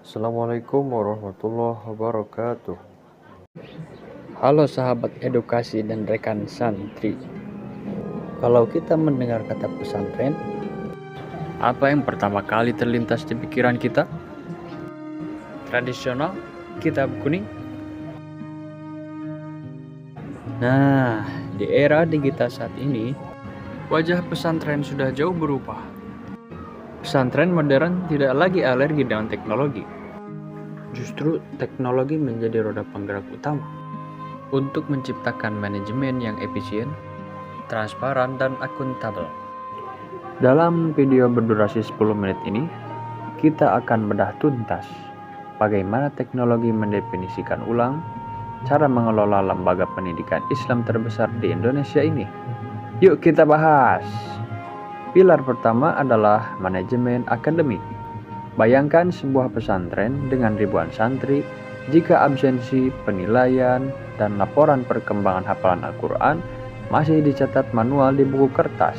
Assalamualaikum warahmatullahi wabarakatuh. Halo sahabat edukasi dan rekan santri. Kalau kita mendengar kata pesantren, apa yang pertama kali terlintas di pikiran kita? Tradisional, kitab kuning? Nah, di era digital saat ini, wajah pesantren sudah jauh berubah. Pesantren modern tidak lagi alergi dengan teknologi. Justru teknologi menjadi roda penggerak utama untuk menciptakan manajemen yang efisien, transparan, dan akuntabel. Dalam video berdurasi 10 menit ini, kita akan bedah tuntas bagaimana teknologi mendefinisikan ulang cara mengelola lembaga pendidikan Islam terbesar di Indonesia ini. Yuk kita bahas. Pilar pertama adalah manajemen akademik. Bayangkan sebuah pesantren dengan ribuan santri. Jika absensi, penilaian, dan laporan perkembangan hafalan Al-Quran masih dicatat manual di buku kertas,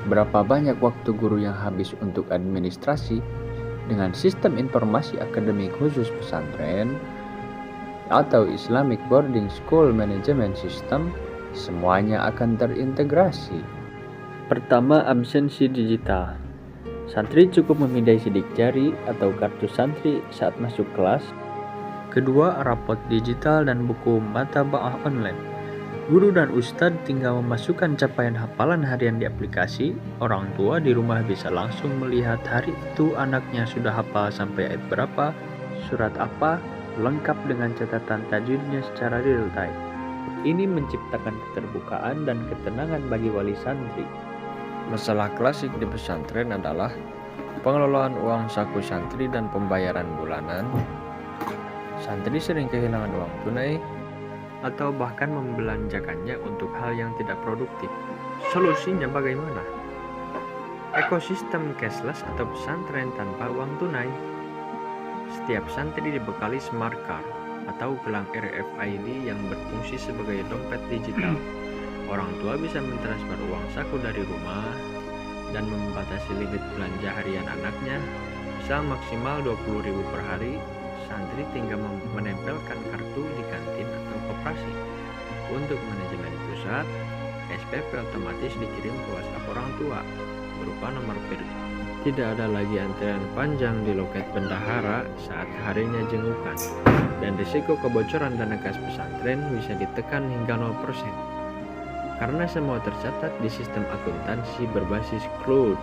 berapa banyak waktu guru yang habis untuk administrasi? Dengan sistem informasi akademik khusus pesantren atau Islamic Boarding School Management System, semuanya akan terintegrasi. Pertama, absensi digital. Santri cukup memindai sidik jari atau kartu santri saat masuk kelas. Kedua, rapot digital dan buku matabaah online. Guru dan ustadz tinggal memasukkan capaian hafalan harian di aplikasi. Orang tua di rumah bisa langsung melihat hari itu anaknya sudah hafal sampai ayat berapa, surat apa, lengkap dengan catatan tajwidnya secara real time. Ini menciptakan keterbukaan dan ketenangan bagi wali santri. Masalah klasik di pesantren adalah pengelolaan uang saku santri dan pembayaran bulanan. Santri sering kehilangan uang tunai atau bahkan membelanjakannya untuk hal yang tidak produktif. Solusinya bagaimana? Ekosistem cashless atau pesantren tanpa uang tunai. Setiap santri dibekali smart card atau gelang RFID yang berfungsi sebagai dompet digital. Orang tua bisa mentransfer uang saku dari rumah dan membatasi limit belanja harian anaknya, misal maksimal 20.000 per hari. Santri tinggal menempelkan kartu di kantin atau koperasi. Untuk manajemen pusat, SPP otomatis dikirim ke WhatsApp orang tua berupa nomor PIN. Tidak ada lagi antrian panjang di loket bendahara saat harinya jengukan, dan risiko kebocoran dana kas pesantren bisa ditekan hingga 0%. Karena semua tercatat di sistem akuntansi berbasis cloud.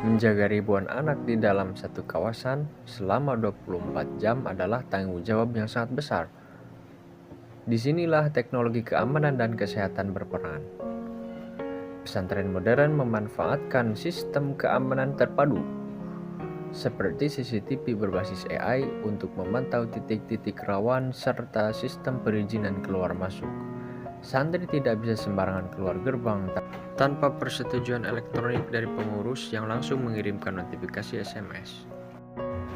Menjaga ribuan anak di dalam satu kawasan selama 24 jam adalah tanggung jawab yang sangat besar. Disinilah teknologi keamanan dan kesehatan berperan. Pesantren modern memanfaatkan sistem keamanan terpadu seperti CCTV berbasis AI untuk memantau titik-titik rawan serta sistem perizinan keluar masuk. Santri tidak bisa sembarangan keluar gerbang tanpa persetujuan elektronik dari pengurus yang langsung mengirimkan notifikasi SMS.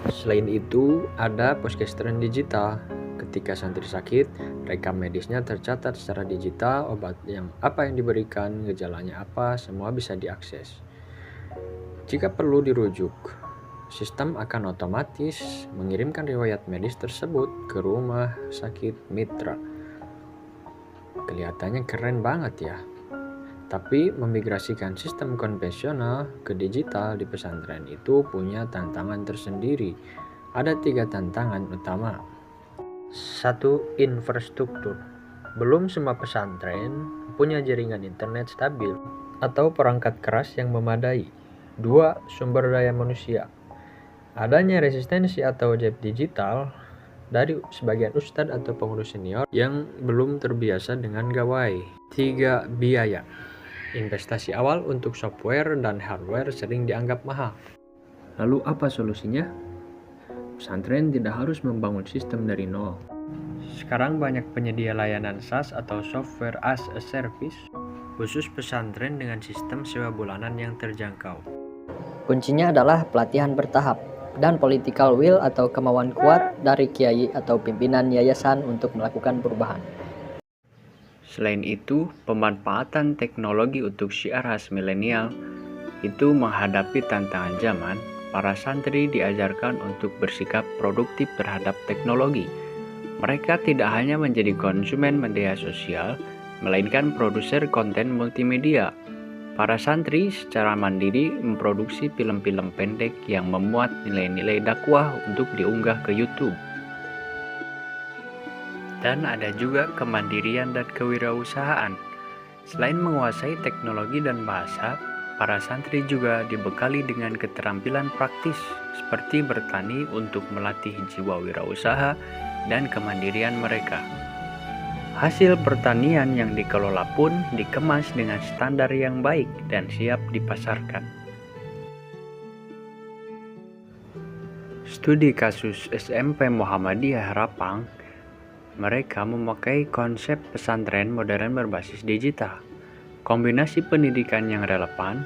Selain itu, ada puskesmas digital. Ketika santri sakit, rekam medisnya tercatat secara digital, obat yang diberikan, gejalanya apa, semua bisa diakses. Jika perlu dirujuk, sistem akan otomatis mengirimkan riwayat medis tersebut ke rumah sakit mitra. Kelihatannya keren banget ya. Tapi memigrasikan sistem konvensional ke digital di pesantren itu punya tantangan tersendiri. Ada 3 tantangan utama. 1. Infrastruktur. Belum semua pesantren punya jaringan internet stabil atau perangkat keras yang memadai. 2. Sumber daya manusia. Adanya resistensi atau gap digital dari sebagian ustadz atau pengurus senior yang belum terbiasa dengan gawai. 3. Biaya. Investasi awal untuk software dan hardware sering dianggap mahal. Lalu apa solusinya? Pesantren tidak harus membangun sistem dari nol. Sekarang banyak penyedia layanan SaaS atau Software as a Service khusus pesantren dengan sistem sewa bulanan yang terjangkau. Kuncinya adalah pelatihan bertahap. dan political will atau kemauan kuat dari kiai atau pimpinan yayasan untuk melakukan perubahan. Selain itu, pemanfaatan teknologi untuk syiar khas milenial itu menghadapi tantangan zaman. Para santri diajarkan untuk bersikap produktif terhadap teknologi. Mereka tidak hanya menjadi konsumen media sosial, melainkan produser konten multimedia. Para santri secara mandiri memproduksi film-film pendek yang memuat nilai-nilai dakwah untuk diunggah ke YouTube. Dan ada juga kemandirian dan kewirausahaan. Selain menguasai teknologi dan bahasa, para santri juga dibekali dengan keterampilan praktis seperti bertani untuk melatih jiwa wirausaha dan kemandirian mereka. Hasil pertanian yang dikelola pun dikemas dengan standar yang baik dan siap dipasarkan. Studi kasus SMP Muhammadiyah Rapang, mereka memakai konsep pesantren modern berbasis digital. Kombinasi pendidikan yang relevan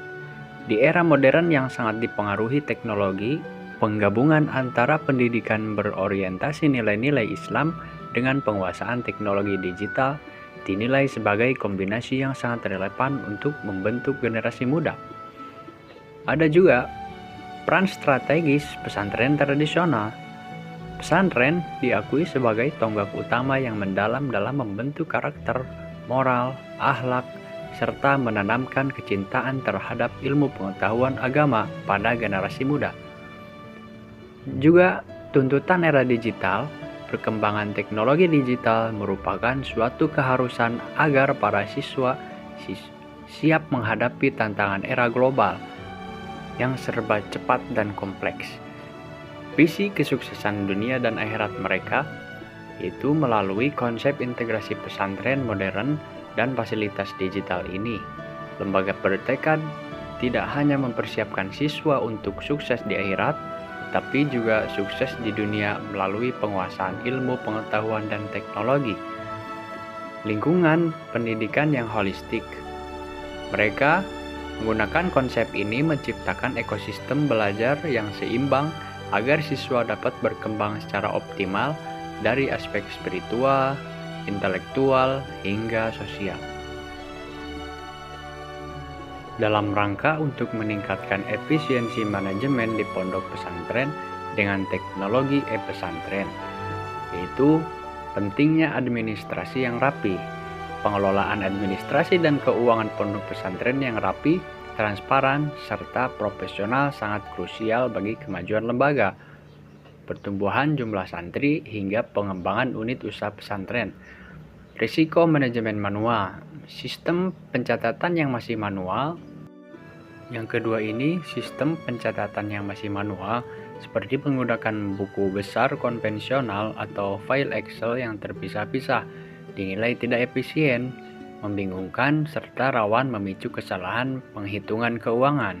di era modern yang sangat dipengaruhi teknologi, penggabungan antara pendidikan berorientasi nilai-nilai Islam dengan penguasaan teknologi digital dinilai sebagai kombinasi yang sangat relevan untuk membentuk generasi muda. Ada juga peran strategis pesantren tradisional. Pesantren diakui sebagai tonggak utama yang mendalam dalam membentuk karakter, moral, akhlak, serta menanamkan kecintaan terhadap ilmu pengetahuan agama pada generasi muda. Juga tuntutan era digital, perkembangan teknologi digital merupakan suatu keharusan agar para siswa siap menghadapi tantangan era global yang serba cepat dan kompleks. Visi kesuksesan dunia dan akhirat mereka itu melalui konsep integrasi pesantren modern dan fasilitas digital ini. Lembaga bertekad tidak hanya mempersiapkan siswa untuk sukses di akhirat, tapi juga sukses di dunia melalui penguasaan ilmu pengetahuan dan teknologi. Lingkungan pendidikan yang holistik. Mereka menggunakan konsep ini menciptakan ekosistem belajar yang seimbang agar siswa dapat berkembang secara optimal dari aspek spiritual, intelektual, hingga sosial. Dalam rangka untuk meningkatkan efisiensi manajemen di pondok pesantren dengan teknologi e-pesantren, yaitu pentingnya administrasi yang rapi. Pengelolaan administrasi dan keuangan pondok pesantren yang rapi, transparan, serta profesional sangat krusial bagi kemajuan lembaga, pertumbuhan jumlah santri, hingga pengembangan unit usaha pesantren. Risiko manajemen manual, sistem pencatatan yang masih manual. Yang kedua ini, sistem pencatatan yang masih manual, seperti menggunakan buku besar konvensional atau file Excel yang terpisah-pisah, dinilai tidak efisien, membingungkan, serta rawan memicu kesalahan penghitungan keuangan.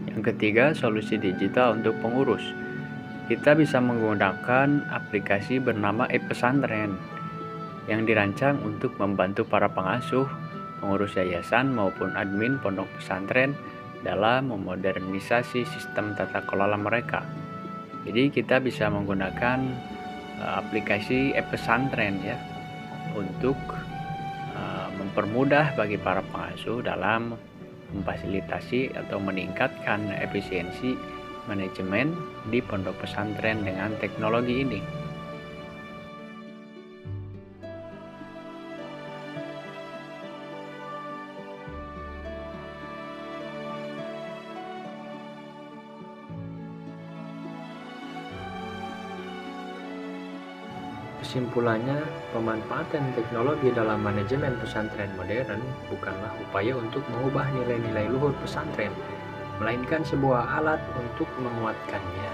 Yang ketiga, solusi digital untuk pengurus. Kita bisa menggunakan aplikasi bernama e-pesantren yang dirancang untuk membantu para pengasuh, pengurus yayasan maupun admin pondok pesantren dalam memodernisasi sistem tata kelola mereka. Jadi kita bisa menggunakan aplikasi e-pesantren ya untuk mempermudah bagi para pengasuh dalam memfasilitasi atau meningkatkan efisiensi manajemen di pondok pesantren dengan teknologi ini. Kesimpulannya, pemanfaatan teknologi dalam manajemen pesantren modern bukanlah upaya untuk mengubah nilai-nilai luhur pesantren, melainkan sebuah alat untuk menguatkannya.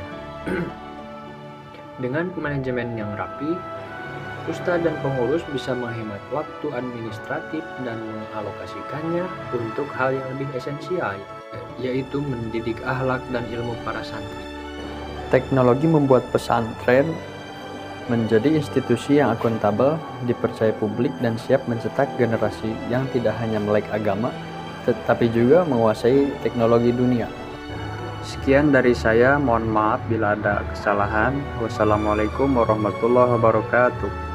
Dengan manajemen yang rapi, ustadz dan pengurus bisa menghemat waktu administratif dan mengalokasikannya untuk hal yang lebih esensial, yaitu mendidik akhlak dan ilmu para santri. Teknologi membuat pesantren menjadi institusi yang akuntabel, dipercaya publik, dan siap mencetak generasi yang tidak hanya melek agama, tetapi juga menguasai teknologi dunia. Sekian dari saya, mohon maaf bila ada kesalahan. Wassalamualaikum warahmatullahi wabarakatuh.